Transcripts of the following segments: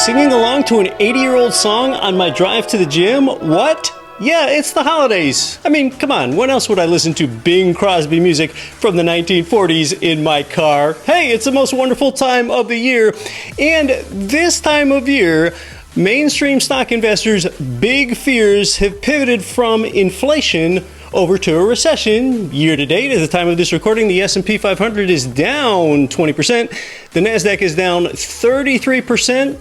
Singing along to an 80-year-old song on my drive to the gym? What? Yeah, it's the holidays. I mean, come on, when else would I listen to Bing Crosby music from the 1940s in my car? Hey, it's the most wonderful time of the year. And this time of year, mainstream stock investors' big fears have pivoted from inflation over to a recession. Year to date, at the time of this recording, the S&P 500 is down 20%. The NASDAQ is down 33%.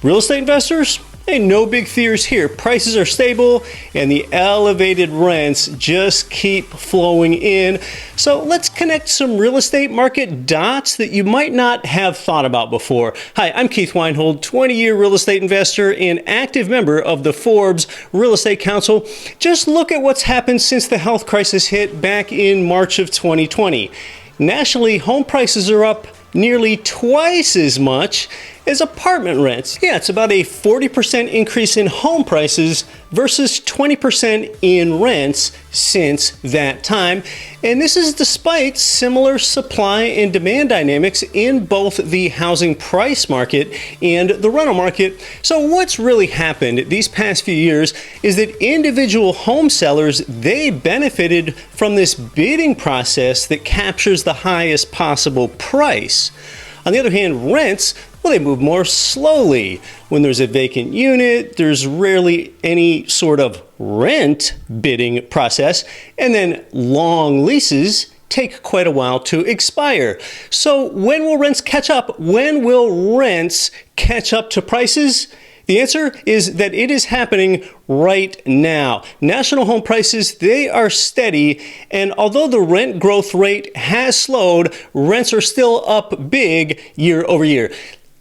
Real estate investors? Hey, no big fears here. Prices are stable and the elevated rents just keep flowing in. So let's connect some real estate market dots that you might not have thought about before. Hi, I'm Keith Weinhold, 20-year real estate investor and active member of the Forbes Real Estate Council. Just look at what's happened since the health crisis hit back in March of 2020. Nationally, home prices are up nearly twice as much as apartment rents. Yeah, it's about a 40% increase in home prices versus 20% in rents since that time. And this is despite similar supply and demand dynamics in both the housing price market and the rental market. So what's really happened these past few years is that individual home sellers, they benefited from this bidding process that captures the highest possible price. On the other hand, rents, well, they move more slowly. When there's a vacant unit, there's rarely any sort of rent bidding process, and then long leases take quite a while to expire. So when will rents catch up? When will rents catch up to prices? The answer is that it is happening right now. National home prices, they are steady, and although the rent growth rate has slowed, rents are still up big year over year.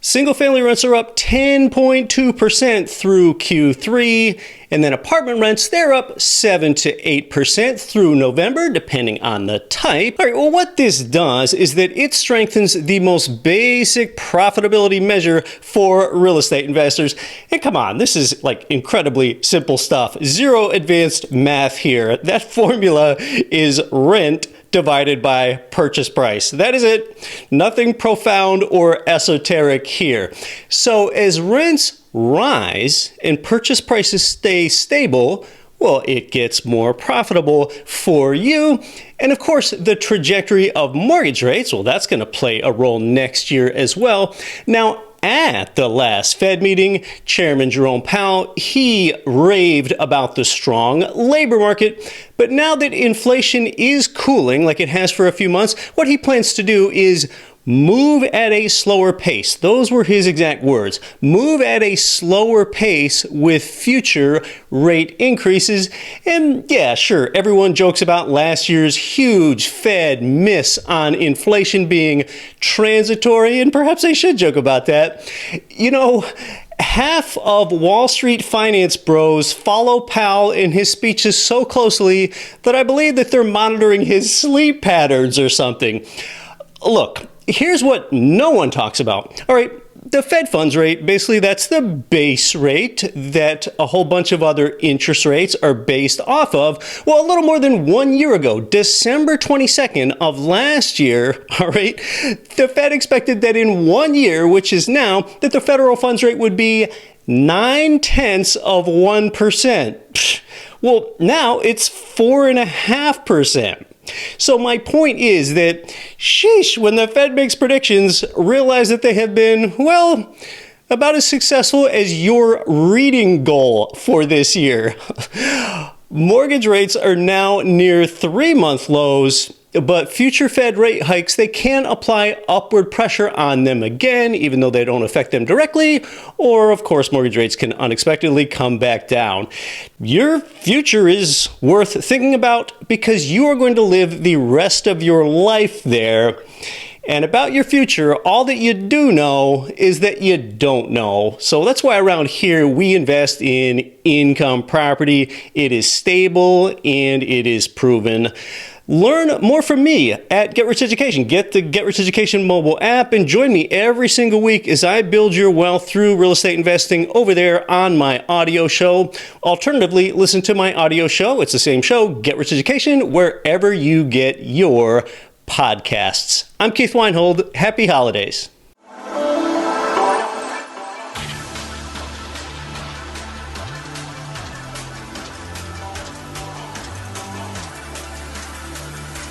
Single-family rents are up 10.2% through Q3, and then apartment rents, they're up 7 to 8% through November, depending on the type. All right, well, what this does is that it strengthens the most basic profitability measure for real estate investors. And come on, this is like incredibly simple stuff. Zero advanced math here. That formula is rent divided by purchase price. That is it. Nothing profound or esoteric here. So as rents rise and purchase prices stay stable, well, it gets more profitable for you. And of course, the trajectory of mortgage rates, well, that's going to play a role next year as well. Now, at the last Fed meeting, Chairman Jerome Powell, he raved about the strong labor market. But now that inflation is cooling, like it has for a few months, what he plans to do is move at a slower pace. Those were his exact words. Move at a slower pace with future rate increases. And yeah, sure, everyone jokes about last year's huge Fed miss on inflation being transitory, and perhaps they should joke about that. You know, half of Wall Street finance bros follow Powell in his speeches so closely that I believe that they're monitoring his sleep patterns or something. Look, here's what no one talks about. All right, the Fed funds rate, basically that's the base rate that a whole bunch of other interest rates are based off of. Well, a little more than 1 year ago, December 22nd of last year, all right, the Fed expected that in 1 year, which is now, that the federal funds rate would be 0.9%. Well, now it's 4.5%. So my point is that, sheesh, when the Fed makes predictions, realize that they have been, well, about as successful as your reading goal for this year. Mortgage rates are now near 3-month lows, but future Fed rate hikes, they can apply upward pressure on them again, even though they don't affect them directly, or of course mortgage rates can unexpectedly come back down. Your future is worth thinking about because you are going to live the rest of your life there. And about your future, all that you do know is that you don't know. So that's why around here we invest in income property. It is stable and it is proven. Learn more from me at Get Rich Education. Get the Get Rich Education mobile app and join me every single week as I build your wealth through real estate investing over there on my audio show. Alternatively, listen to my audio show. It's the same show, Get Rich Education, wherever you get your podcasts. I'm Keith Weinhold. Happy holidays.